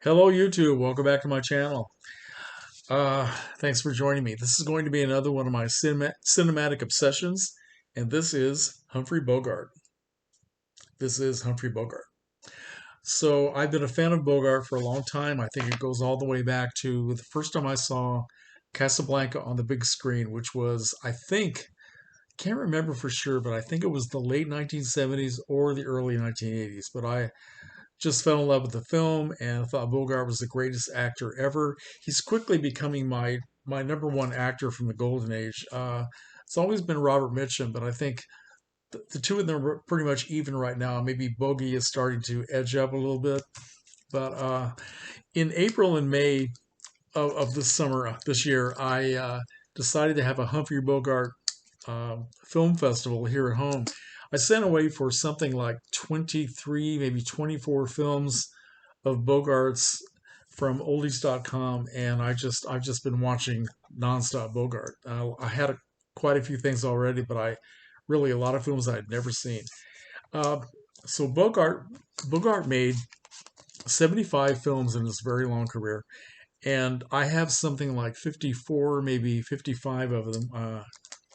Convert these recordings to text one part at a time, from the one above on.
Hello, YouTube. Welcome back to my channel. Thanks for joining me. This is going to be another one of my cinematic obsessions, and this is Humphrey Bogart. This is Humphrey Bogart. So I've been a fan of Bogart for a long time. I think it goes all the way back to the first time I saw Casablanca on the big screen, which was, I think, can't remember for sure, but I think it was the late 1970s or the early 1980s. But I just fell in love with the film and thought Bogart was the greatest actor ever. He's quickly becoming my number one actor from the golden age. It's always been Robert Mitchum, but I think the two of them are pretty much even right now. Maybe Bogey is starting to edge up a little bit. But in April and May of this summer, this year, I decided to have a Humphrey Bogart film festival here at home. I sent away for something like 23, maybe 24 films of Bogart's from oldies.com, and I've just been watching nonstop Bogart. I had quite a few things already, but I really a lot of films I had never seen. Uh, so Bogart made 75 films in his very long career, and I have something like 54, maybe 55 of them.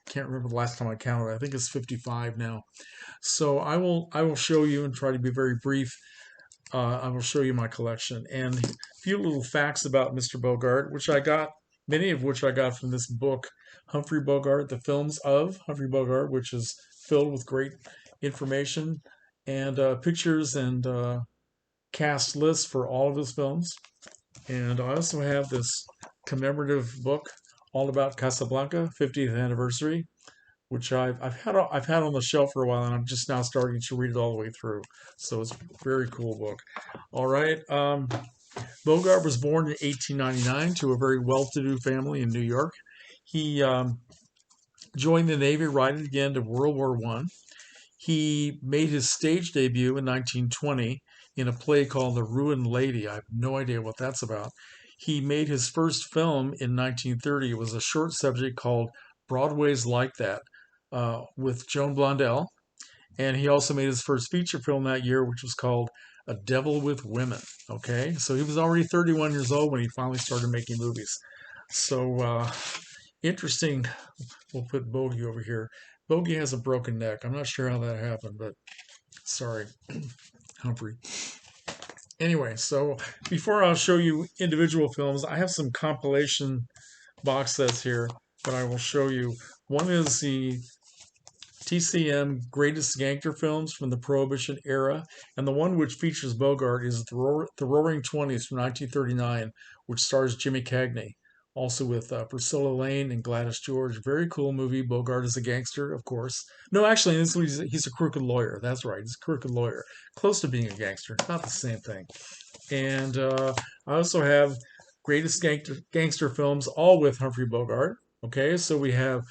Can't remember the last time I counted. I think it's 55 now. So I will show you and try to be very brief. I will show you my collection and a few little facts about Mr. Bogart, which I got, many of which I got from this book, Humphrey Bogart, The Films of Humphrey Bogart, which is filled with great information and pictures and cast lists for all of his films. And I also have this commemorative book all about Casablanca, 50th anniversary, which I've had on the shelf for a while, and I'm just now starting to read it all the way through. So it's a very cool book. All right. Bogart was born in 1899 to a very well-to-do family in New York. He joined the Navy right at the end of World War One. He made his stage debut in 1920 in a play called The Ruined Lady. I have no idea what that's about. He made his first film in 1930. It was a short subject called Broadway's Like That with Joan Blondell. And he also made his first feature film that year, which was called A Devil with Women. Okay, so he was already 31 years old when he finally started making movies. So interesting. We'll put Bogey over here. Bogey has a broken neck. I'm not sure how that happened, but sorry, Humphrey. Anyway, so before I'll show you individual films, I have some compilation box sets here that I will show you. One is the TCM Greatest Gangster Films from the Prohibition Era, and the one which features Bogart is the Roaring Twenties from 1939, which stars Jimmy Cagney, also with Priscilla Lane and Gladys George. Very cool movie. Bogart is a gangster, of course. No, actually, in this movie, he's a crooked lawyer. That's right, he's a crooked lawyer. Close to being a gangster, not the same thing. And I also have Greatest Gangster Films, all with Humphrey Bogart. Okay, so we have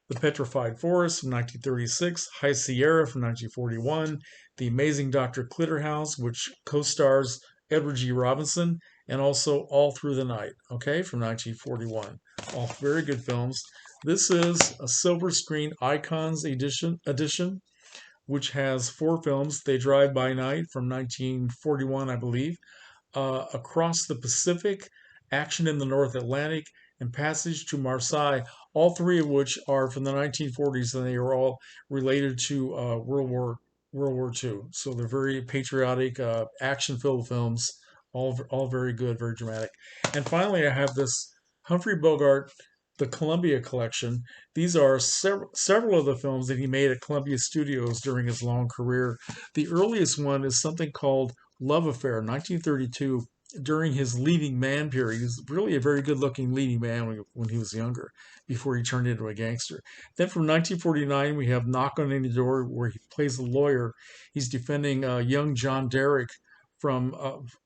The Petrified Forest from 1936, High Sierra from 1941, The Amazing Dr. Clitterhouse, which co-stars Edward G. Robinson, and also All Through the Night, okay, from 1941. All very good films. This is a silver screen icons edition, which has four films. They Drive by Night from 1941, I believe, Across the Pacific, Action in the North Atlantic, and Passage to Marseille, all three of which are from the 1940s, and they are all related to World War II. So they're very patriotic, action-filled films, all very good, very dramatic. And finally, I have this Humphrey Bogart, the Columbia Collection. These are several of the films that he made at Columbia Studios during his long career. The earliest one is something called Love Affair, 1932, during his leading man period. He was really a very good looking leading man when he was younger, before he turned into a gangster. Then from 1949, we have Knock on Any Door, where he plays a lawyer. He's defending young John Derrick from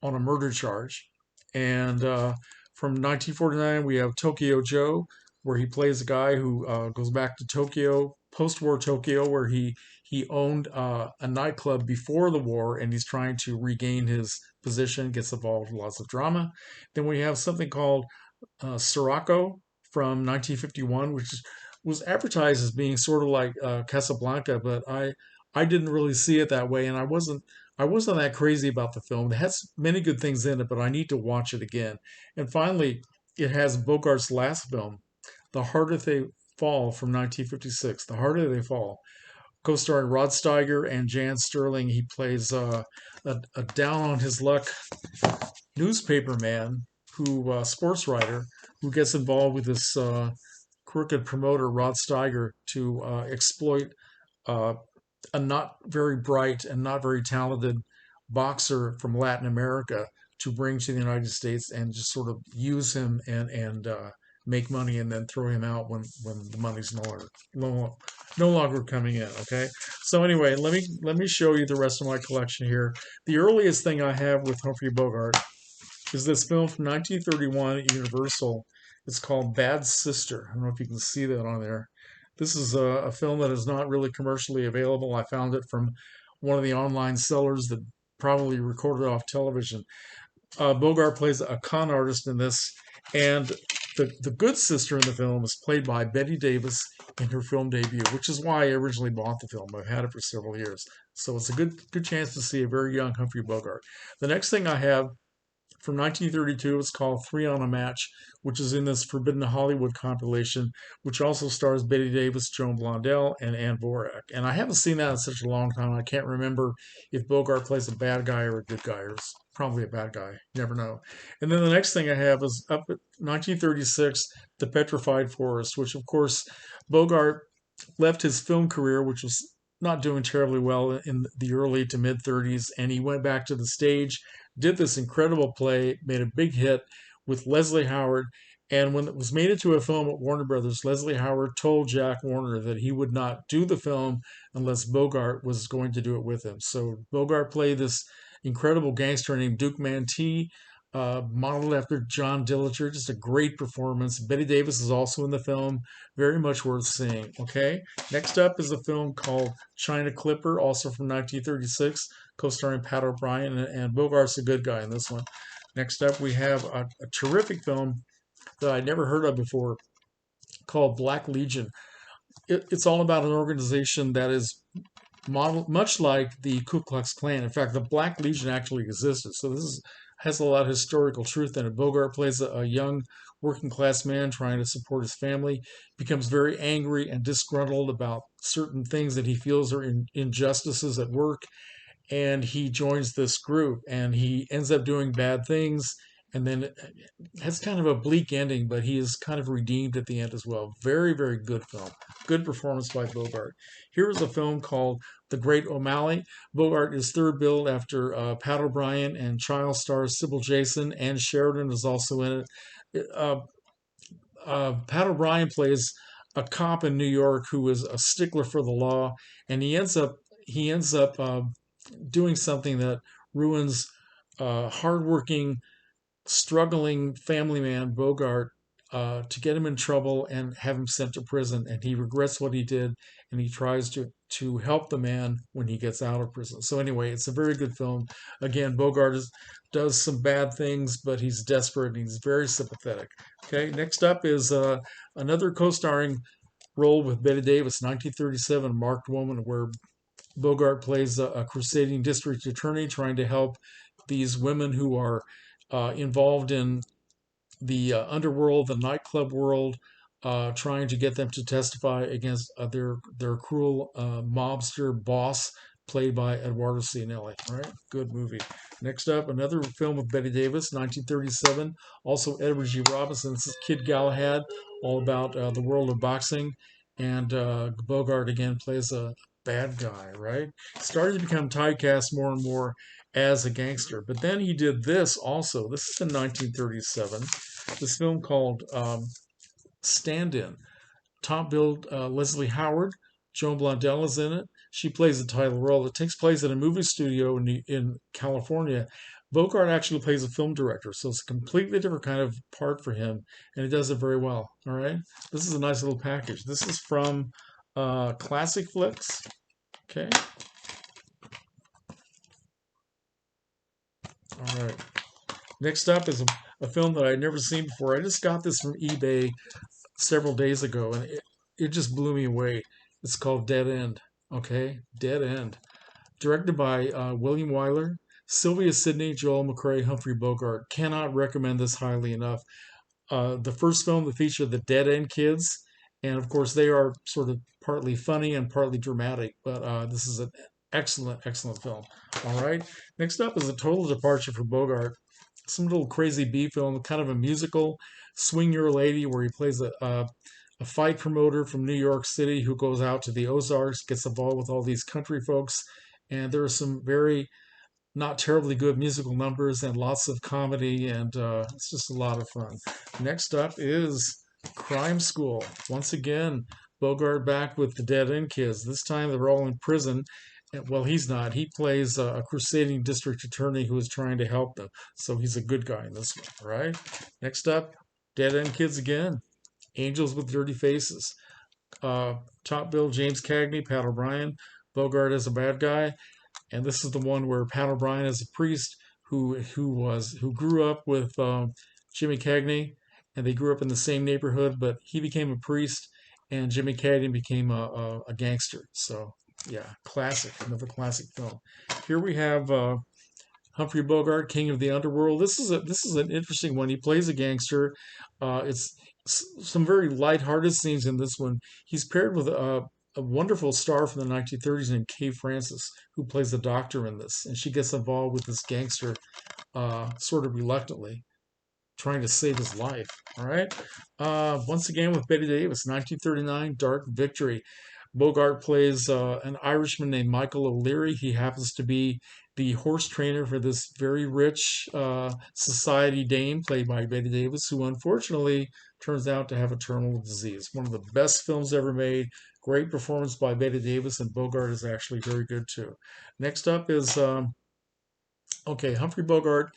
on a murder charge. And from 1949, we have Tokyo Joe, where he plays a guy who goes back to Tokyo, post-war Tokyo, where he owned a nightclub before the war, and he's trying to regain his position, gets involved with lots of drama. Then we have something called Sirocco from 1951, which was advertised as being sort of like Casablanca, but I didn't really see it that way, and I wasn't I wasn't that crazy about the film. It has many good things in it, but I need to watch it again. And finally, it has Bogart's last film, The Harder They Fall from 1956. The Harder They Fall, co-starring Rod Steiger and Jan Sterling. He plays a down on his luck newspaper man who sports writer who gets involved with this crooked promoter Rod Steiger to exploit uh, a not very bright and not very talented boxer from Latin America to bring to the United States and just sort of use him and make money and then throw him out when the money's no longer coming in. Okay, so anyway, let me show you the rest of my collection here. The earliest thing I have with Humphrey Bogart is this film from 1931 at Universal. It's called Bad Sister. I don't know if you can see that on there. This is a film that is not really commercially available. I found it from one of the online sellers that probably recorded off television. Bogart plays a con artist in this, and the good sister in the film is played by Bette Davis in her film debut, which is why I originally bought the film. I've had it for several years, so it's a good chance to see a very young Humphrey Bogart. The next thing I have from 1932. It's called Three on a Match, which is in this Forbidden Hollywood compilation, which also stars Bette Davis, Joan Blondell, and Anne Vorak. And I haven't seen that in such a long time. I can't remember if Bogart plays a bad guy or a good guy, or probably a bad guy. You never know. And then the next thing I have is up at 1936, The Petrified Forest, which of course Bogart left his film career, which was not doing terribly well in the early to mid 30s, and he went back to the stage, did this incredible play, made a big hit with Leslie Howard. And when it was made into a film at Warner Brothers, Leslie Howard told Jack Warner that he would not do the film unless Bogart was going to do it with him. So Bogart played this incredible gangster named Duke Mantee, modeled after John Dillinger. Just a great performance. Bette Davis is also in the film. Very much worth seeing. Okay. Next up is a film called China Clipper, also from 1936, co-starring Pat O'Brien, and Bogart's a good guy in this one. Next up, we have a terrific film that I'd never heard of before called Black Legion. It's all about an organization that is modeled much like the Ku Klux Klan. In fact, the Black Legion actually existed. So has a lot of historical truth in it. Bogart plays a young working class man trying to support his family, becomes very angry and disgruntled about certain things that he feels are injustices at work, and he joins this group and he ends up doing bad things, and then it has kind of a bleak ending, but he is kind of redeemed at the end as well. Very, very good film. Good performance by Bogart. Here is a film called The Great O'Malley. Bogart is third billed after Pat O'Brien, and child stars Sybil Jason, and Sheridan is also in it. Pat O'Brien plays a cop in New York who is a stickler for the law, and he ends up doing something that ruins hardworking, struggling family man Bogart, to get him in trouble and have him sent to prison. And he regrets what he did, and he tries to help the man when he gets out of prison. So anyway, it's a very good film. Again, does some bad things, but he's desperate and he's very sympathetic. Okay, next up is another co-starring role with Bette Davis, 1937, Marked Woman, where Bogart plays a crusading district attorney trying to help these women who are involved in the underworld, the nightclub world, trying to get them to testify against their cruel mobster boss, played by Eduardo Cianelli. Right, good movie. Next up, another film with Bette Davis, 1937. Also Edward G. Robinson. This is Kid Galahad, all about the world of boxing, and Bogart again plays a bad guy. Right, started to become typecast more and more as a gangster, but then he did this also. This is in 1937. This film called Stand In. Top billed Leslie Howard. Joan Blondell is in it. She plays the title role. It takes place at a movie studio in California. Bogart actually plays a film director, so it's a completely different kind of part for him, and he does it very well. All right, this is a nice little package. This is from Classic Flicks. Okay. All right. Next up is a film that I'd never seen before. I just got this from eBay several days ago, and it just blew me away. It's called Dead End. Okay, Dead End. directed by William Wyler, Sylvia Sidney, Joel McCrea, Humphrey Bogart. Cannot recommend this highly enough. The first film that featured the Dead End Kids, and of course they are sort of partly funny and partly dramatic. But this is an excellent film. All right, next up is a total departure for Bogart. Some little crazy B film, kind of a musical, Swing Your Lady, where he plays a fight promoter from New York City who goes out to the Ozarks, gets involved with all these country folks, and there are some very not terribly good musical numbers and lots of comedy, and it's just a lot of fun. Next up is Crime School. Once again, Bogart back with the Dead End Kids. This time they're all in prison. Well, he's not. He plays a crusading district attorney who is trying to help them. So he's a good guy in this one, all right? Next up, Dead End Kids again. Angels with Dirty Faces. Top bill, James Cagney, Pat O'Brien. Bogart as a bad guy. And this is the one where Pat O'Brien is a priest who grew up with Jimmy Cagney, and they grew up in the same neighborhood. But he became a priest, and Jimmy Cagney became a gangster. So yeah, classic, another classic film. Here we have Humphrey Bogart, King of the Underworld. This is an interesting one. He plays a gangster. It's some very lighthearted scenes in this one. He's paired with a wonderful star from the 1930s named Kay Francis, who plays the doctor in this, and she gets involved with this gangster sort of reluctantly, trying to save his life. All right. Once again with Bette Davis, 1939, Dark Victory. Bogart plays an Irishman named Michael O'Leary. He happens to be the horse trainer for this very rich society dame, played by Bette Davis, who unfortunately turns out to have a terminal disease. One of the best films ever made. Great performance by Bette Davis, and Bogart is actually very good too. Next up is, Humphrey Bogart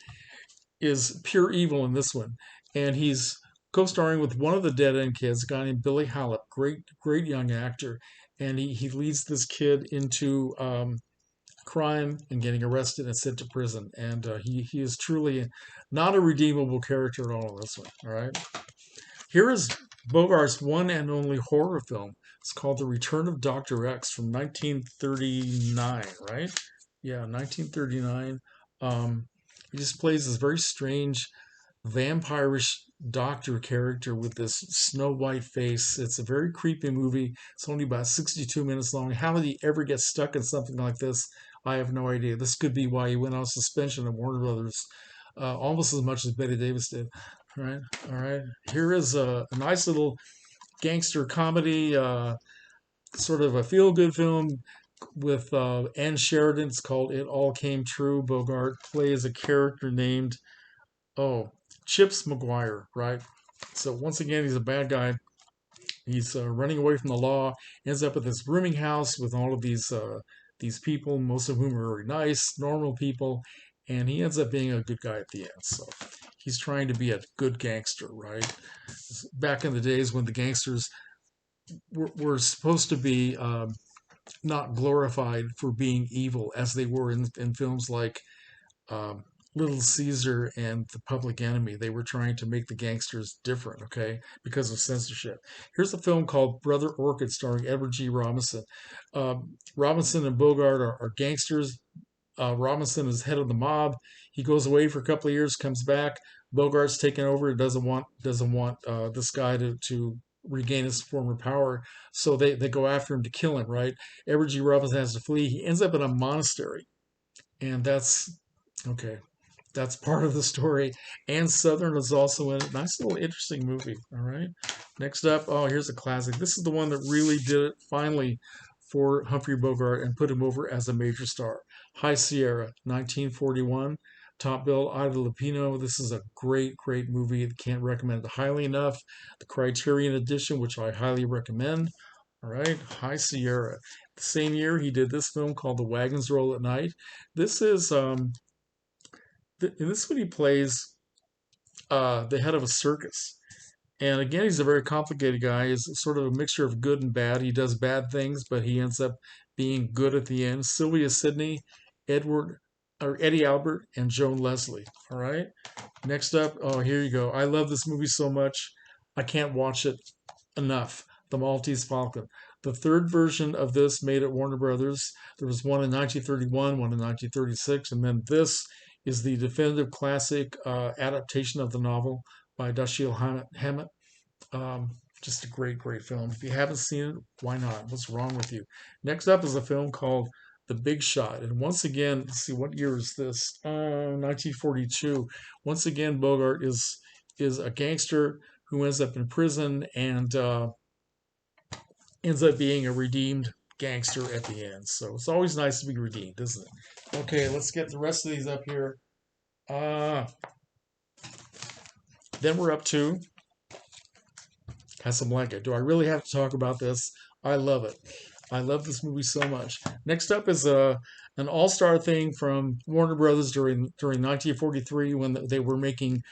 is pure evil in this one, and he's co-starring with one of the Dead End Kids, a guy named Billy Hallop, great young actor, and he leads this kid into crime and getting arrested and sent to prison, and he is truly not a redeemable character at all in this one. All right, here is Bogart's one and only horror film. It's called The Return of Dr. X from 1939, right? Yeah, 1939. He just plays this very strange vampirish doctor character with this snow white face. It's a very creepy movie. It's only about 62 minutes long. How did he ever get stuck in something like this? I have no idea. This could be why he went on suspension at Warner Brothers almost as much as Bette Davis did. All right. Here is a nice little gangster comedy, sort of a feel-good film with Ann Sheridan. It's called It All Came True. Bogart plays a character named Chips McGuire, right? So once again, he's a bad guy. He's running away from the law. Ends up at this rooming house with all of these people, most of whom are very nice, normal people, and he ends up being a good guy at the end. So he's trying to be a good gangster, right? Back in the days when the gangsters were supposed to be not glorified for being evil as they were in films like Little Caesar and The Public Enemy. They were trying to make the gangsters different, okay, because of censorship. Here's a film called Brother Orchid starring Edward G. Robinson. Robinson and Bogart are gangsters. Robinson is head of the mob. He goes away for a couple of years, comes back. Bogart's taken over. Doesn't want this guy to regain his former power. So they go after him to kill him, right? Edward G. Robinson has to flee. He ends up in a monastery. And that's okay. That's part of the story. And Southern is also in it. Nice little interesting movie. All right. Next up, here's a classic. This is the one that really did it finally for Humphrey Bogart and put him over as a major star. High Sierra, 1941. Top bill, Ida Lupino. This is a great movie. Can't recommend it highly enough. The Criterion edition, which I highly recommend. All right, High Sierra. The same year, he did this film called The Wagons Roll at Night. This is in this one he plays the head of a circus. And again, he's a very complicated guy. He's sort of a mixture of good and bad. He does bad things, but he ends up being good at the end. Sylvia Sidney, Eddie Albert, and Joan Leslie. All right. Next up, here you go. I love this movie so much. I can't watch it enough. The Maltese Falcon. the third version of this made at Warner Brothers. There was one in 1931, one in 1936, and then this is the definitive classic adaptation of the novel by Dashiell Hammett. Just a great, great film. If you haven't seen it, why not? What's wrong with you? Next up is a film called The Big Shot. And once again, let's see, what year is this? 1942. Once again, Bogart is a gangster who ends up in prison and ends up being a redeemed gangster at the end. So it's always nice to be redeemed, isn't it? Okay, let's get the rest of these up here. Then we're up to Casablanca. Do I really have to talk about this? I love it. I love this movie so much. Next up is an all-star thing from Warner Brothers during 1943 when they were making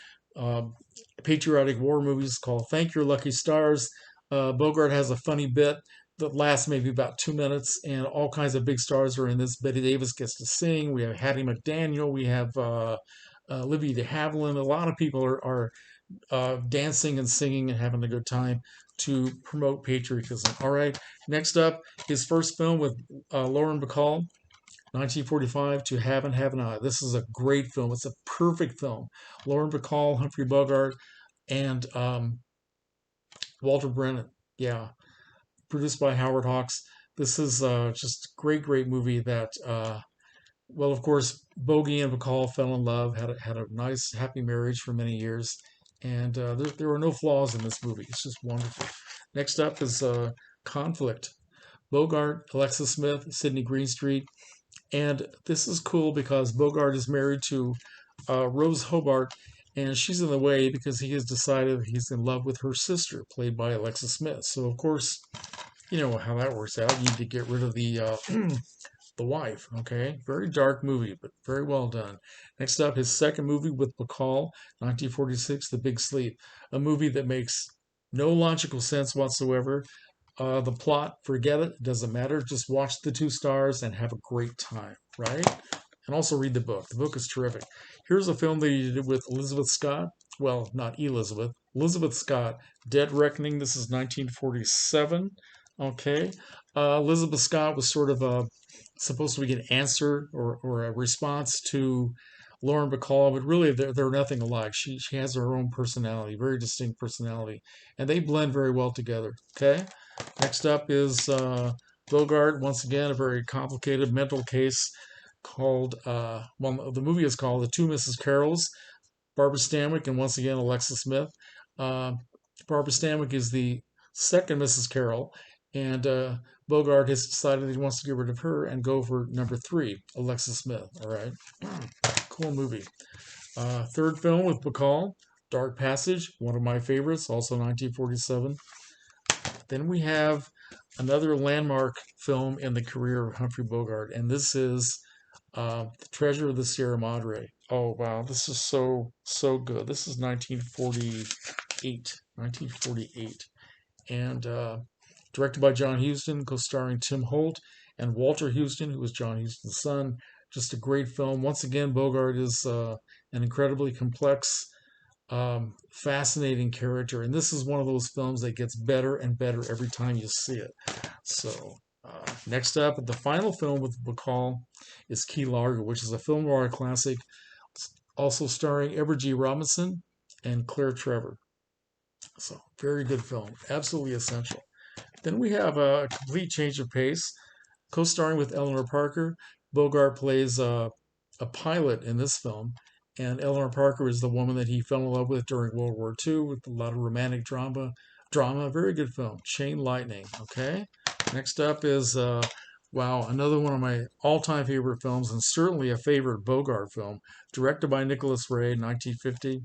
patriotic war movies called Thank Your Lucky Stars. Bogart has a funny bit that lasts maybe about 2 minutes, and all kinds of big stars are in this. Bette Davis gets to sing. We have Hattie McDaniel. We have Olivia de Havilland. A lot of people are dancing and singing and having a good time to promote patriotism. All right. Next up, his first film with Lauren Bacall, 1945, To Have and Have Not. This is a great film. It's a perfect film. Lauren Bacall, Humphrey Bogart, and Walter Brennan. Yeah. Produced by Howard Hawks. This is just a great, great movie that, well, of course, Bogey and Bacall fell in love, had a nice, happy marriage for many years. And there were no flaws in this movie. It's just wonderful. Next up is Conflict. Bogart, Alexis Smith, Sidney Greenstreet. And this is cool because Bogart is married to Rose Hobart, and she's in the way because he has decided he's in love with her sister, played by Alexis Smith. So, of course, you know how that works out. You need to get rid of the the wife. Okay, very dark movie, but very well done. Next up, his second movie with Bacall, 1946, The Big Sleep, a movie that makes no logical sense whatsoever. The plot, forget it, doesn't matter. Just watch the two stars and have a great time, right? And also read the book. The book is terrific. Here's a film that he did with Elizabeth Scott. Well, not Elizabeth. Elizabeth Scott, Dead Reckoning. This is 1947. Okay. Elizabeth Scott was sort of supposed to be an answer or a response to Lauren Bacall, but really they're nothing alike. She has her own personality, very distinct personality, and they blend very well together. Okay. Next up is Bogart. Once again, a very complicated mental case called, well, the movie is called The Two Mrs. Carols. Barbara Stanwyck and once again Alexis Smith. Barbara Stanwyck is the second Mrs. Carroll, and Bogart has decided he wants to get rid of her and go for number 3, Alexis Smith. All right, cool movie. Third film with Bacall, Dark Passage, one of my favorites, also 1947. Then we have another landmark film in the career of Humphrey Bogart, and this is The Treasure of the Sierra Madre. Oh wow, this is so good. This is 1948, and directed by John Huston, co-starring Tim Holt and Walter Huston, who was John Huston's son. Just a great film. Once again, Bogart is an incredibly complex, fascinating character, and this is one of those films that gets better and better every time you see it. So next up, the final film with Bacall is Key Largo, which is a film noir classic, also starring Edward G. Robinson and Claire Trevor. So very good film, absolutely essential. Then we have a complete change of pace, co-starring with Eleanor Parker. Bogart plays a pilot in this film, and Eleanor Parker is the woman that he fell in love with during World War II with a lot of romantic drama. Very good film. Chain Lightning. Okay. Next up is wow, another one of my all-time favorite films, and certainly a favorite Bogart film, directed by Nicholas Ray, 1950,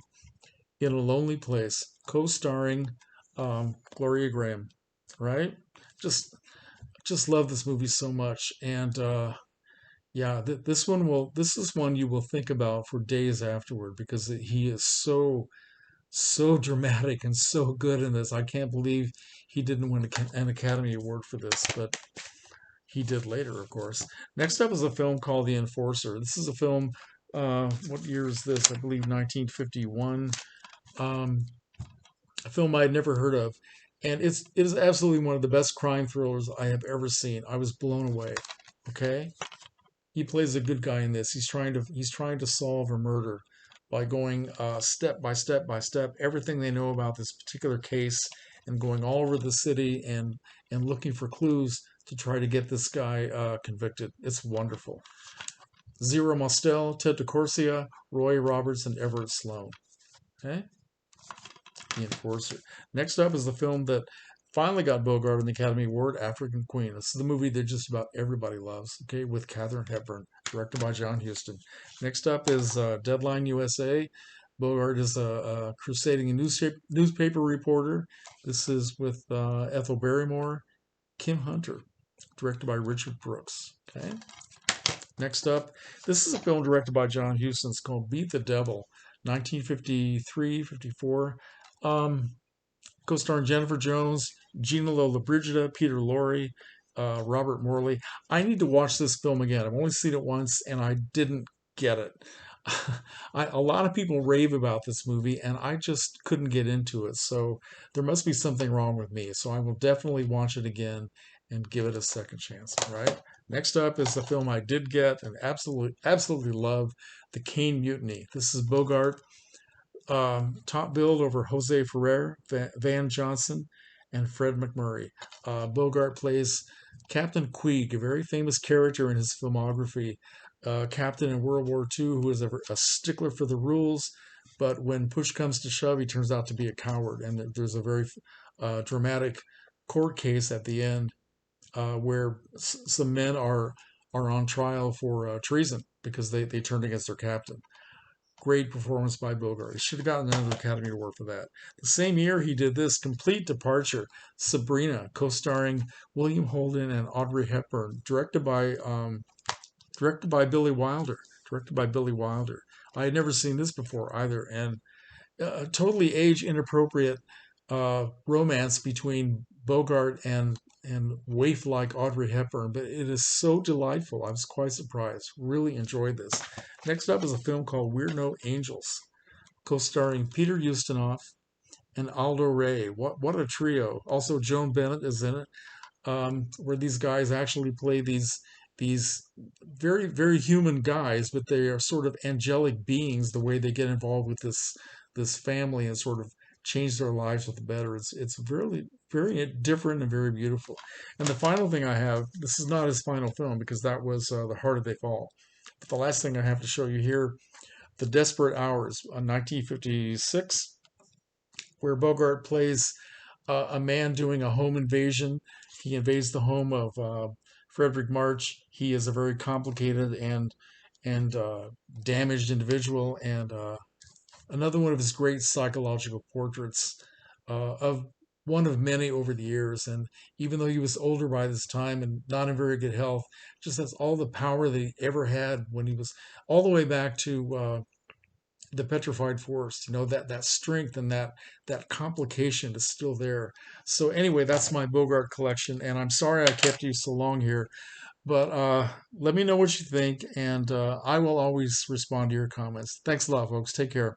In a Lonely Place, co-starring Gloria Graham. Right? Just love this movie so much, and yeah, this is one you will think about for days afterward because he is so dramatic and so good in this. I can't believe he didn't win an Academy Award for this, but he did later, of course. Next up is a film called The Enforcer. This is a film. What year is this? I believe 1951. A film I'd never heard of. And it is absolutely one of the best crime thrillers I have ever seen. I was blown away. Okay, he plays a good guy in this. He's trying to solve a murder by going step by step by step, everything they know about this particular case, and going all over the city and looking for clues to try to get this guy convicted. It's wonderful. Zero Mostel, Ted DeCorsia, Roy Roberts, and Everett Sloan. Okay, The Enforcer. Next up is the film that finally got Bogart an Academy Award, African Queen. This is the movie that just about everybody loves, okay, with Katharine Hepburn, directed by John Huston. Next up is Deadline USA. Bogart is a crusading newspaper reporter. This is with Ethel Barrymore, Kim Hunter, directed by Richard Brooks. Okay. Next up, this is a film directed by John Huston. It's called Beat the Devil, 1953-54. Co-starring Jennifer Jones, Gina Lollobrigida, Peter Lorre, Robert Morley. I need to watch this film again. I've only seen it once, and I didn't get it. A lot of people rave about this movie, and I just couldn't get into it. So there must be something wrong with me. So I will definitely watch it again and give it a second chance. All right. Next up is the film I did get and absolutely love, The Cane Mutiny. This is Bogart, top billed over Jose Ferrer, Van Johnson, and Fred McMurray. Bogart plays Captain Queeg, a very famous character in his filmography. Captain in World War II who is a stickler for the rules, but when push comes to shove, he turns out to be a coward. And there's a very dramatic court case at the end where some men are on trial for treason because they turned against their captain. Great performance by Bogart. He should have gotten another Academy Award for that. The same year, he did this Complete Departure, Sabrina, co-starring William Holden and Audrey Hepburn, directed by Billy Wilder. Directed by Billy Wilder. I had never seen this before either, and a totally age inappropriate romance between Bogart and waif-like Audrey Hepburn, but it is so delightful. I was quite surprised. Really enjoyed this. Next up is a film called We're No Angels, co-starring Peter Ustinov and Aldo Ray. What a trio! Also, Joan Bennett is in it, where these guys actually play these very very human guys, but they are sort of angelic beings. The way they get involved with this family and sort of change their lives for the better. It's really very different and very beautiful. And the final thing I have, this is not his final film because that was The Harder They Fall. But the last thing I have to show you here, The Desperate Hours, 1956, where Bogart plays a man doing a home invasion. He invades the home of Frederick March. He is a very complicated and damaged individual, and another one of his great psychological portraits of one of many over the years. And even though he was older by this time and not in very good health, just has all the power that he ever had when he was all the way back to the Petrified Forest. You know, that strength and that complication is still there. So anyway, that's my Bogart collection, and I'm sorry I kept you so long here. But let me know what you think, and I will always respond to your comments. Thanks a lot, folks. Take care.